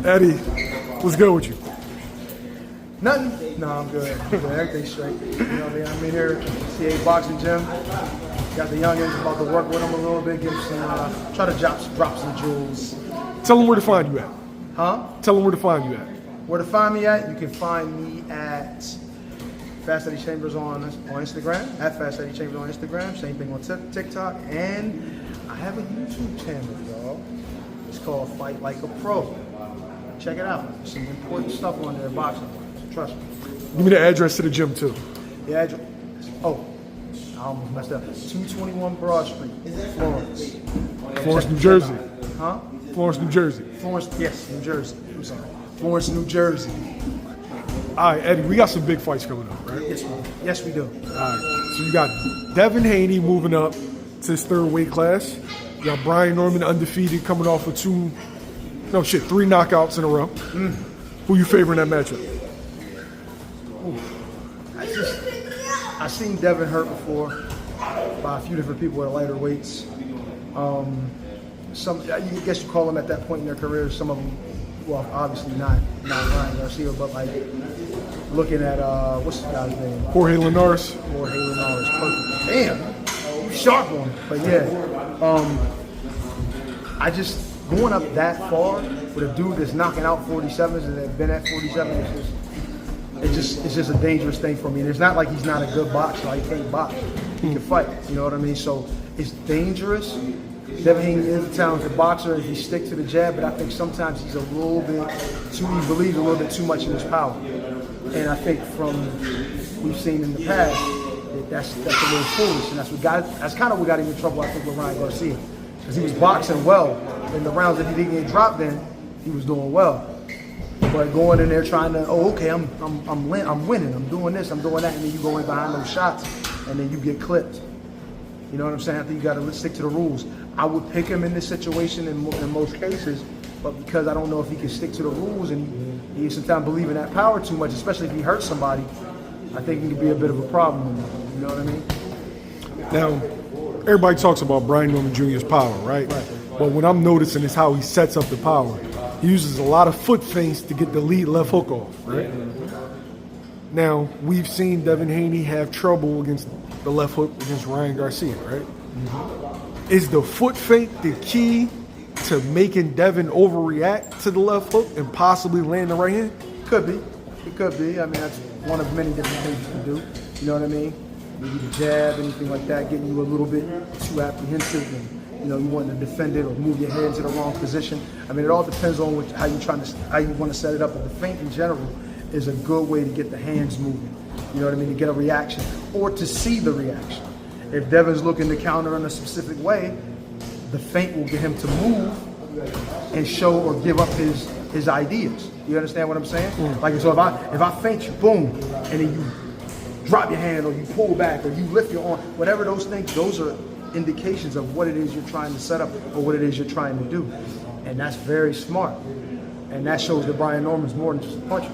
Eddie, what's good with you? Nothing. No, I'm good. Everything's straight. You know what I mean? I'm in here at the CA Boxing Gym. Got the youngins, about to work with them a little bit, give them some, try to drop some jewels. Tell them where to find you at. Huh? Tell them where to find you at. Where to find me at? You can find me at Fast Eddie Chambers on Instagram, at Fast Eddie Chambers on Instagram, same thing on TikTok, and I have a YouTube channel, y'all. It's called Fight Like a Pro. Check it out. Some important stuff on there, boxing. Trust me. Give me the address to the gym too. The address. Oh, I almost messed up. 221 Broad Street, Florence. Florence, New Jersey. Huh? Florence, New Jersey. Florence, yes, New Jersey. I'm sorry. Florence, New Jersey. All right, Eddie, we got some big fights coming up, right? Yes, we do. All right, so you got Devin Haney moving up to his third weight class. You got Brian Norman undefeated coming off with three knockouts in a row. Who you favoring that matchup? I've seen Devin hurt before by a few different people at lighter weights. I guess you call them at that point in their careers. Some of them, well, obviously not Ryan Garcia, but like looking at what's the guy's name? Jorge Linares. Jorge Linares, perfect. Damn, you sharp on it. But yeah, I just going up that far with a dude that's knocking out 47s and have been at 47. It's just a dangerous thing for me. And it's not like he's not a good boxer. Like he can't box. He can fight. You know what I mean? So it's dangerous. Devin Haney is a talented boxer if he sticks to the jab, but I think sometimes he's a little bit he believes a little bit too much in his power. And I think from we've seen in the past, that's a little foolish. And that's kind of what got him in trouble, I think, with Ryan Garcia. Because he was boxing well in the rounds that he didn't get dropped in, he was doing well. But going in there trying to, I'm winning, I'm doing this, I'm doing that, and then you go in behind those shots, and then you get clipped. You know what I'm saying? I think you got to stick to the rules. I would pick him in this situation in most cases, but because I don't know if he can stick to the rules, and he sometimes believe in that power too much, especially if he hurts somebody, I think it could be a bit of a problem. You know what I mean? Now, everybody talks about Brian Norman Jr.'s power, right? But what I'm noticing is how he sets up the power. He uses a lot of foot feints to get the lead left hook off, right? Now, we've seen Devin Haney have trouble against the left hook against Ryan Garcia, right? Is the foot feint the key to making Devin overreact to the left hook and possibly land the right hand? Could be. It could be. I mean, that's one of many different things you can do. You know what I mean? Maybe the jab, anything like that, getting you a little bit too apprehensive and you want to defend it or move your head into the wrong position. I mean, it all depends on how you want to set it up. But the feint in general is a good way to get the hands moving. You know what I mean? To get a reaction or to see the reaction. If Devin's looking to counter in a specific way, the feint will get him to move and show or give up his ideas. You understand what I'm saying? Like, so if I feint you, boom, and then you drop your hand or you pull back or you lift your arm, whatever those things, those are indications of what it is you're trying to set up or what it is you're trying to do. And that's very smart. And that shows that Brian Norman's more than just a puncher.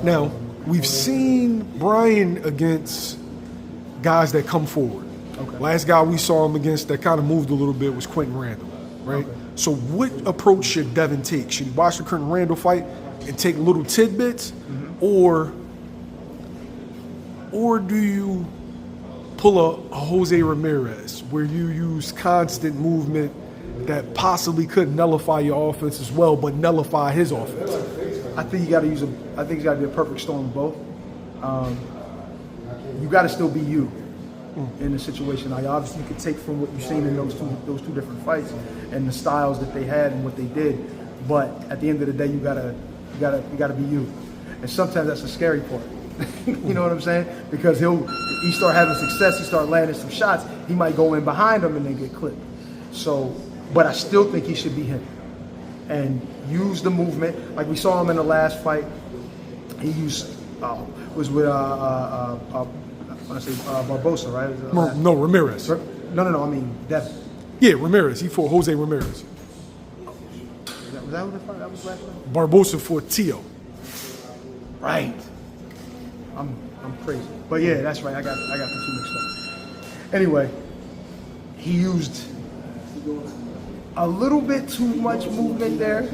Now, we've seen Brian against guys that come forward. Okay. Last guy we saw him against that kind of moved a little bit was Quentin Randall, right? Okay. So what approach should Devin take? Should he watch the Quentin Randall fight and take little tidbits? Or do you pull a Jose Ramirez where you use constant movement that possibly could nullify your offense as well, but nullify his offense? I think you got to use I think it's got to be a perfect storm of both. You got to still be you in the situation. Like, obviously, you can take from what you've seen in those two different fights and the styles that they had and what they did. But at the end of the day, you gotta be you. And sometimes that's the scary part. You know what I'm saying? Because he start having success, he start landing some shots, he might go in behind him and then get clipped. So, but I still think he should be him and use the movement. Like we saw him in the last fight, he used was with Barbosa, right? No, Ramirez. No, I mean Devin. Yeah, Ramirez. He fought Jose Ramirez. Was that who the fight? That was last fight? Barbosa fought Tio. Right. I'm crazy. But yeah, that's right. I got the two mixed up. Anyway, he used a little bit too much movement there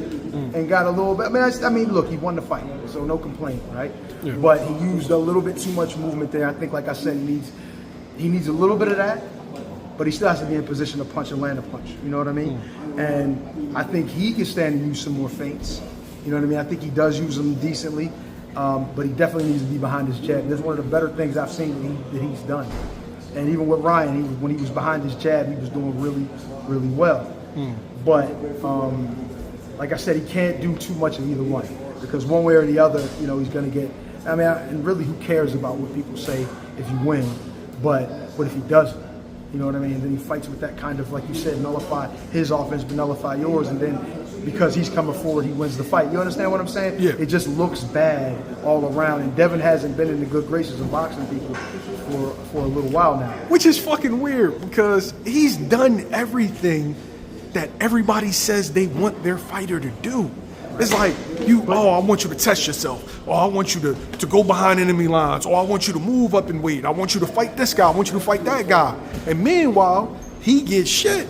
and got a little bit. I mean, look, he won the fight, so no complaint, right? Yeah. But he used a little bit too much movement there. I think, like I said, he needs a little bit of that, but he still has to be in position to punch and land a punch. You know what I mean? And I think he can stand and use some more feints. You know what I mean? I think he does use them decently, but he definitely needs to be behind his jab. That's one of the better things I've seen that he's done. And even with Ryan, when he was behind his jab, he was doing really, really well. But like I said, he can't do too much of either one, because one way or the other, you know, he's going to get. I mean, and really, who cares about what people say if you win? But what if he doesn't? You know what I mean? And then he fights with that kind of, like you said, nullify his offense, but nullify yours, and then because he's coming forward, he wins the fight. You understand what I'm saying? Yeah. It just looks bad all around, and Devin hasn't been in the good graces of boxing people for a little while now. Which is fucking weird, because he's done everything that everybody says they want their fighter to do. It's like, I want you to test yourself. Or I want you to go behind enemy lines. Or I want you to move up in weight. I want you to fight this guy. I want you to fight that guy. And meanwhile, he gets shit.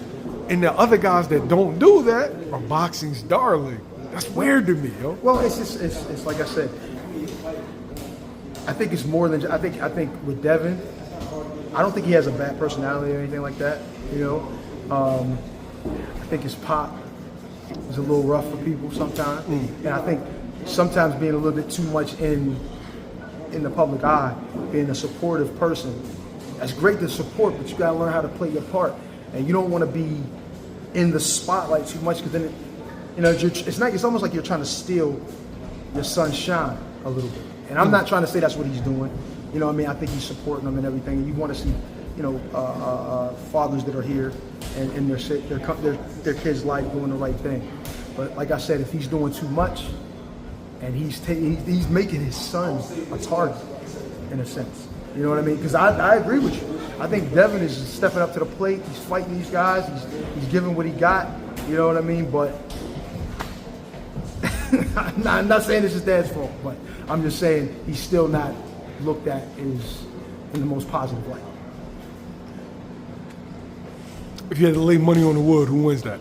And the other guys that don't do that are boxing's darling. That's weird to me, yo. Well, it's like I said. I think it's more than I think with Devin. I don't think he has a bad personality or anything like that. You know, I think his pop is a little rough for people sometimes, and I think sometimes being a little bit too much in the public eye, being a supportive person. That's great to support, but you gotta learn how to play your part, and you don't want to be in the spotlight too much, because then it's almost like you're trying to steal your son's shine a little bit. And I'm not trying to say that's what he's doing. You know what I mean? I think he's supporting them and everything. And you want to see, fathers that are here and their kids' life doing the right thing. But like I said, if he's doing too much, and he's making his son a target, in a sense. You know what I mean? Because I agree with you. I think Devin is stepping up to the plate. He's fighting these guys. He's giving what he got. You know what I mean? But I'm not saying it's his dad's fault, but I'm just saying he's still not looked at as in the most positive light. If you had to lay money on the wood, who wins that?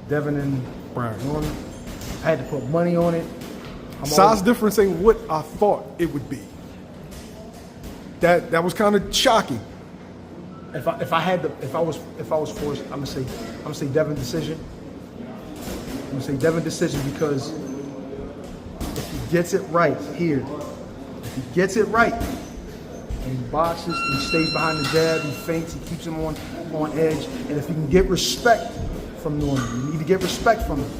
Devin and Brian. Norman. I had to put money on it. Size difference ain't what I thought it would be. That was kind of shocking. If I was forced, I'm gonna say Devin decision. I'm gonna say Devin decision, because if he gets it right here, if he gets it right, and he boxes, he stays behind the jab, he feints, he keeps him on edge, and if he can get respect from Norman, you need to get respect from him.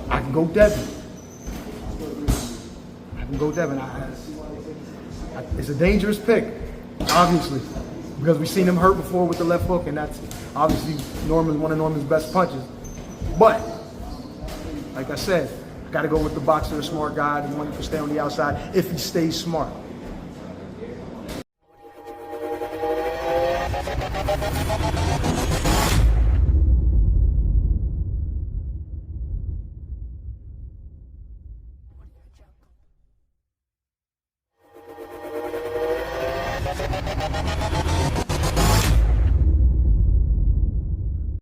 I can go Devin. It's a dangerous pick, obviously, because we've seen him hurt before with the left hook, and that's obviously one of Norman's best punches. But like I said, got to go with the boxer, a smart guy, the one who can stay on the outside if he stays smart.